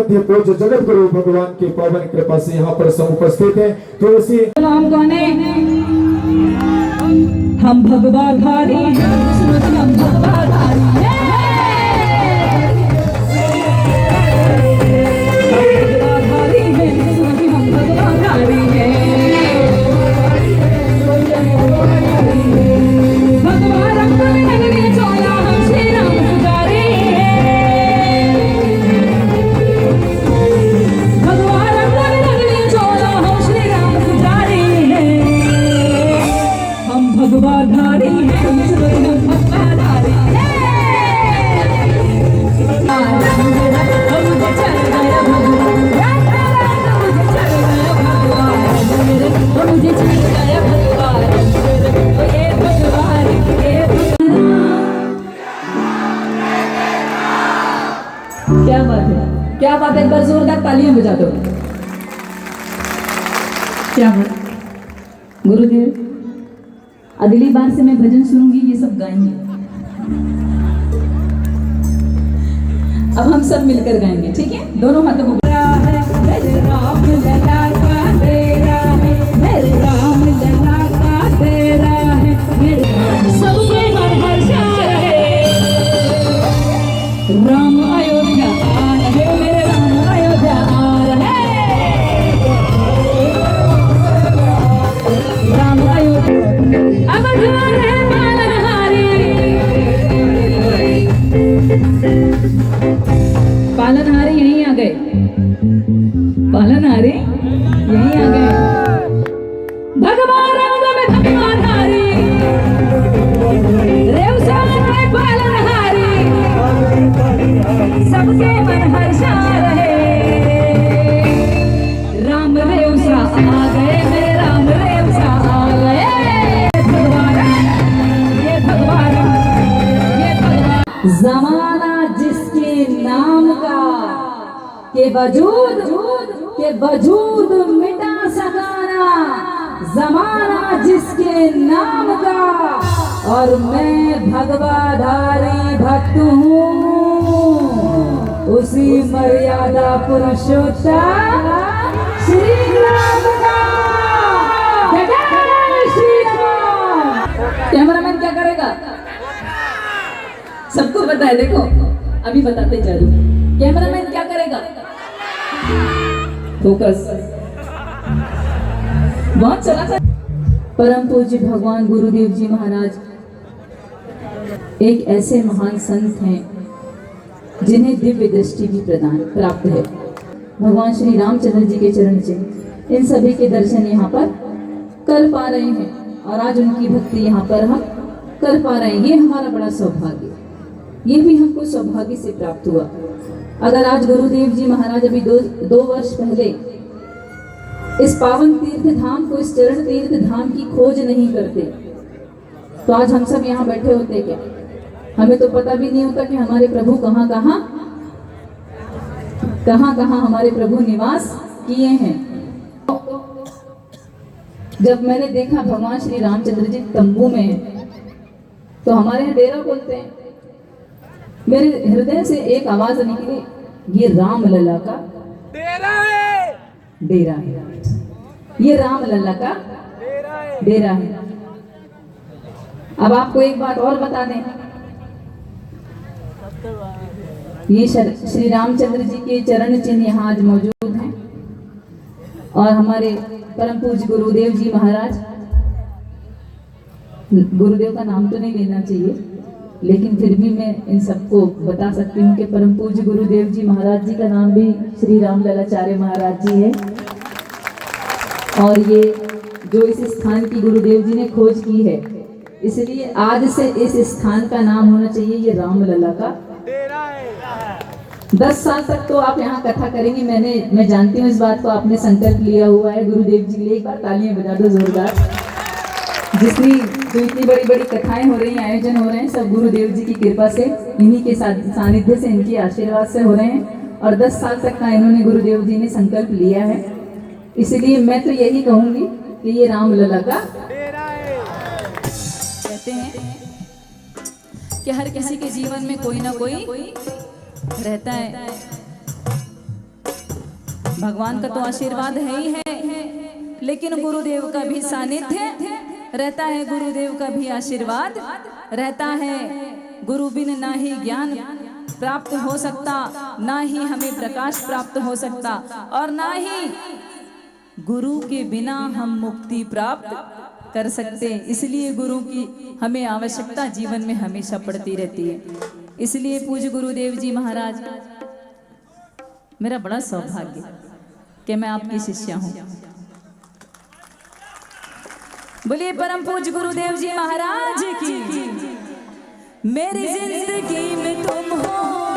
मध्य पूज्य जगत गुरु भगवान की पावन कृपा से यहाँ पर सब उपस्थित है। तुलसी नाम गाने हम भगवा धारी हम भगवा धारी क्या बात है, एक बार जोरदार तालियां बजा दो। क्या बात गुरुदेव, अगली बार से मैं भजन सुनूंगी, ये सब गाएंगे। अब हम सब मिलकर गाएंगे, ठीक है? दोनों हाथों को मेरे राम लला का तेरा है, मेरे राम लला का तेरा है, मेरे सबके हर हर शार है। राम अयोध्या पालनहारी यहीं आ गए, पालनहारी यहीं आ गए। भगवान रंग में भगवानहारी रेवसा में पालनहारी, सबके मन हर्षा रहे। राम रेवसा आ गए, मेरे राम रेवसा आ गए। भगवान ये भगवान ये भगवान, जमाना जिसके नाम का के वजूद मिटा सकाना, जमाना जिसके नाम का, और मैं भगवाधारी भक्त हूँ, उसी मर्यादा पुरुषोत्तम श्री राम का। जय श्री राम। कैमरामैन क्या करेगा? सबको पता है, देखो अभी बताते जा रही। कैमरामैन क्या करेगा? फोकस बहुत चला था। परम पूज्य भगवान गुरुदेव जी महाराज एक ऐसे महान संत हैं जिन्हें दिव्य दृष्टि भी प्रदान प्राप्त है। भगवान श्री रामचंद्र जी के चरण चिन्ह, इन सभी के दर्शन यहाँ पर कर पा रहे हैं, और आज उनकी भक्ति यहाँ पर हम कर पा रहे हैं। ये हमारा बड़ा सौभाग्य, ये भी हमको सौभाग्य से प्राप्त हुआ। अगर आज गुरुदेव जी महाराज अभी दो वर्ष पहले इस पावन तीर्थ धाम को, इस चरण तीर्थ धाम की खोज नहीं करते, तो आज हम सब यहाँ बैठे होते क्या? हमें तो पता भी नहीं होता कि हमारे प्रभु कहाँ कहाँ हमारे प्रभु निवास किए हैं। जब मैंने देखा भगवान श्री रामचंद्र जी तंबू में हैं, तो हमारे यहाँ डेरा बोलते हैं, मेरे हृदय से एक आवाज निकली, ये राम लला का डेरा है, ये राम लला का डेरा है। अब आपको एक बात और बता दें, ये श्री रामचंद्र जी के चरण चिन्ह यहाँ आज मौजूद हैं, और हमारे परम पूज्य गुरुदेव जी महाराज, गुरुदेव का नाम तो नहीं लेना चाहिए, लेकिन फिर भी मैं इन सबको बता सकती हूँ कि परम पूज्य गुरुदेव जी महाराज जी का नाम भी श्री राम ललाचार्य महाराज जी है। और ये जो इस स्थान की गुरुदेव जी ने खोज की है, इसलिए आज से इस स्थान का नाम होना चाहिए ये राम लला का डेरा है। 10 साल तक तो आप यहाँ कथा करेंगे, मैं जानती हूँ इस बात को, आपने संकल्प लिया हुआ है गुरुदेव जी के लिए। एक बार तालियां बजा दो जोरदार। जो इतनी बड़ी बड़ी कथाएं हो रही हैं, आयोजन हो रहे हैं, सब गुरुदेव जी की कृपा से, इन्हीं के सानिध्य से, इनके आशीर्वाद से हो रहे हैं। और 10 साल तक का इन्होंने गुरुदेव जी ने संकल्प लिया है, इसलिए मैं तो यही कहूंगी कि ये राम लला का कहते हैं कि हर किसी के जीवन में कोई ना कोई रहता है भगवान का तो आशीर्वाद है ही है, लेकिन गुरुदेव का भी सानिध्य रहता है, गुरुदेव का भी आशीर्वाद रहता है। गुरु बिन ना ही ज्ञान प्राप्त हो सकता, ना ही हमें प्रकाश प्राप्त हो सकता, और ना ही गुरु के बिना हम मुक्ति प्राप्त कर सकते। इसलिए गुरु की हमें आवश्यकता जीवन में हमेशा पड़ती रहती है। इसलिए पूज्य गुरुदेव जी महाराज, मेरा बड़ा सौभाग्य कि मैं आपकी शिष्या हूं। बोलिए परम पूज्य गुरुदेव जी महाराज की। मेरी जिंदगी में तुम हो